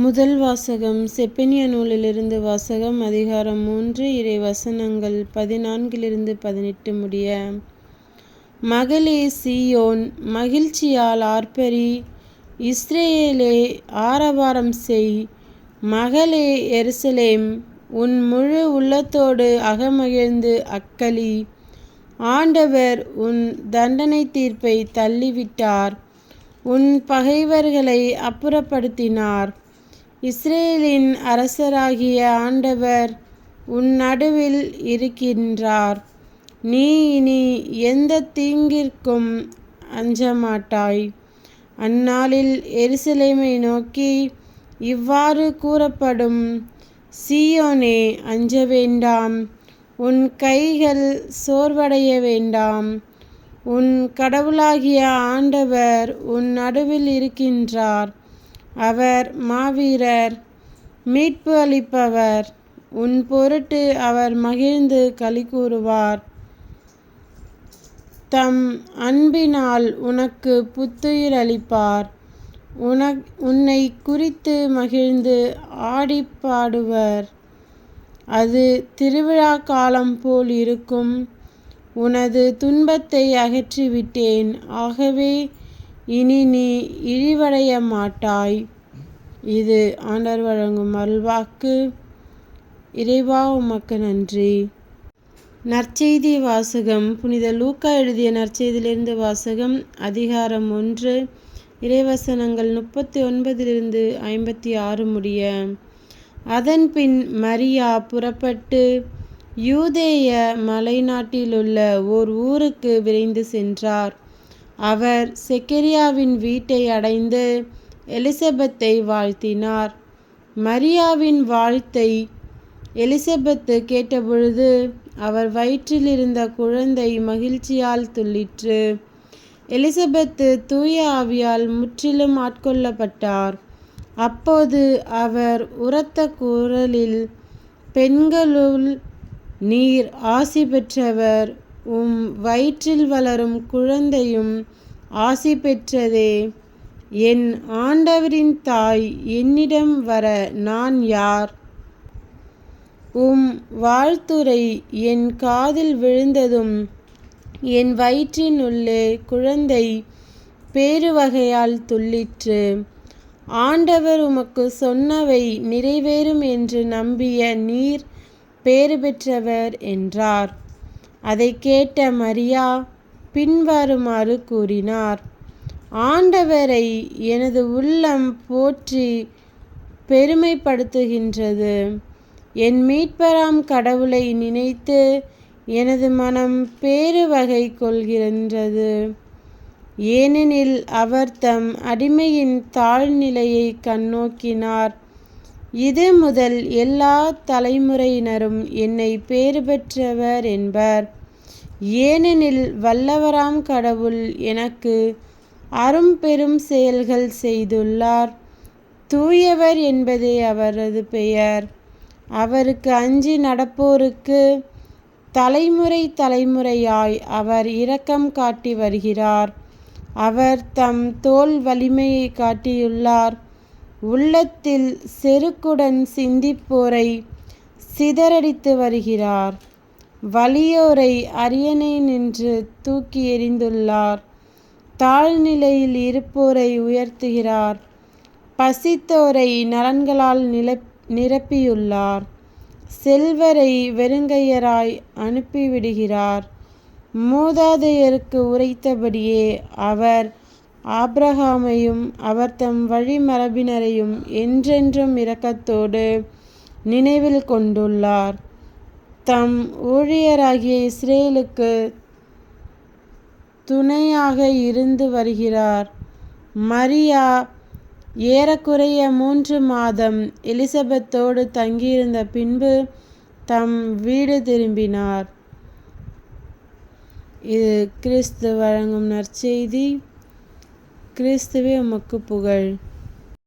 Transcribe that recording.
முதல் வாசகம் செப்பனிய நூலிலிருந்து வாசகம். அதிகாரம் 3 இறை வசனங்கள் 14-18 முடிய. மகளே சீயோன், மகிழ்ச்சியால் ஆர்ப்பரி, இஸ்ரேலே ஆரவாரம் செய். மகளே எருசலேம், உன் முழு உள்ளத்தோடு அகமகிழ்ந்து அக்களி. ஆண்டவர் உன் தண்டனை தீர்ப்பை தள்ளிவிட்டார், உன் பகைவர்களை அப்புறப்படுத்தினார். இஸ்ரேலின் அரசராகிய ஆண்டவர் உன் நடுவில் இருக்கின்றார். நீ இனி எந்த தீங்கிற்கும் அஞ்சமாட்டாய். அந்நாளில் எருசலேமை நோக்கி இவ்வாறு கூறப்படும்: சீயோனே, அஞ்ச வேண்டாம், உன் கைகள் சோர்வடைய வேண்டாம். உன் கடவுளாகிய ஆண்டவர் உன் நடுவில் இருக்கின்றார். அவர் மாவீரர், மீட்பு அளிப்பவர். உன் பொருட்டு அவர் மகிழ்ந்து களிகூருவார். தம் அன்பினால் உனக்கு புத்துயிர் அளிப்பார். உன்னை குறித்து மகிழ்ந்து ஆடிப்பாடுவர். அது திருவிழா காலம் போல் இருக்கும். உனது துன்பத்தை அகற்றிவிட்டேன், ஆகவே இனி நீ இழிவடைய மாட்டாய். இது ஆண்டவர் வழங்கும் அருள்வாக்கு. இறைவா, உமக்கு நன்றி. நற்செய்தி வாசகம். புனித லூக்கா எழுதிய நற்செய்தியிலிருந்து வாசகம். அதிகாரம் 1 இறைவசனங்கள் 39-56 முடிய. அதன்பின் மரியா புறப்பட்டு யூதேய மலைநாட்டிலுள்ள ஓர் ஊருக்கு விரைந்து சென்றார். அவர் செக்கரியாவின் வீட்டை அடைந்து எலிசபெத்தை வாழ்த்தினார். மரியாவின் வாழ்த்தை எலிசபெத்து கேட்டபொழுது அவர் வயிற்றில் இருந்த குழந்தை மகிழ்ச்சியால் துள்ளிற்று. எலிசபெத்து தூய ஆவியால் முற்றிலும் ஆட்கொள்ளப்பட்டார். அப்போது அவர் உரத்த குரலில், பெண்களுள் நீர் ஆசி பெற்றவர், உம் வயிற்றில் வளரும் குழந்தையும் ஆசி பெற்றதே. என் ஆண்டவரின் தாய் என்னிடம் வர நான் யார்? உம் வாழ்த்துரை என் காதில் விழுந்ததும் என் வயிற்றின் உள்ளே குழந்தை பேருவகையால் துள்ளிற்று. ஆண்டவர் உமக்கு சொன்னவை நிறைவேறும் என்று நம்பிய நீர் பேறு பெற்றவர் என்றார். அதை கேட்ட மரியா பின்வருமாறு கூறினார்: ஆண்டவரை எனது உள்ளம் போற்றி பெருமைப்படுத்துகின்றது. என் மீட்பராம் கடவுளை நினைத்து எனது மனம் பேருவகை கொள்கின்றது. ஏனெனில் அவர் தம் அடிமையின் தாழ்நிலையை கண்ணோக்கினார். இது முதல் எல்லா தலைமுறையினரும் என்னை பேறு பெற்றவர் என்பர். ஏனெனில் வல்லவராம் கடவுள் எனக்கு அரும்பெரும் செயல்கள் செய்துள்ளார். தூயவர் என்பதே அவரது பெயர். அவருக்கு அஞ்சி நடப்போருக்கு தலைமுறை தலைமுறையாய் அவர் இரக்கம் காட்டி வருகிறார். அவர் தம் தோள் வலிமையை காட்டியுள்ளார். உள்ளத்தில் செருக்குடன் சிந்திப்போரை சிதறடித்து வருகிறார். வலியோரை அரியணை நின்று தூக்கி எறிந்துள்ளார். தாழ்நிலையில் இருப்போரை உயர்த்துகிறார். பசித்தோரை நலன்களால் நிரப்பியுள்ளார். செல்வரை வெறுங்கையராய் அனுப்பிவிடுகிறார். மூதாதையருக்கு உரைத்தபடியே அவர் ஆபிரகாமையும் அவர் தம் வழிமரபினரையும் என்றென்றும் இரக்கத்தோடு நினைவில் கொண்டுள்ளார். தம் ஊழியராகிய இஸ்ரேலுக்கு துணையாக இருந்து வருகிறார். மரியா ஏறக்குறைய 3 மாதம் எலிசபெத்தோடு தங்கியிருந்த பின்பு தம் வீடு திரும்பினார். இது கிறிஸ்து வழங்கும் நற்செய்தி. கிறிஸ்துவே உமக்கு புகழ்.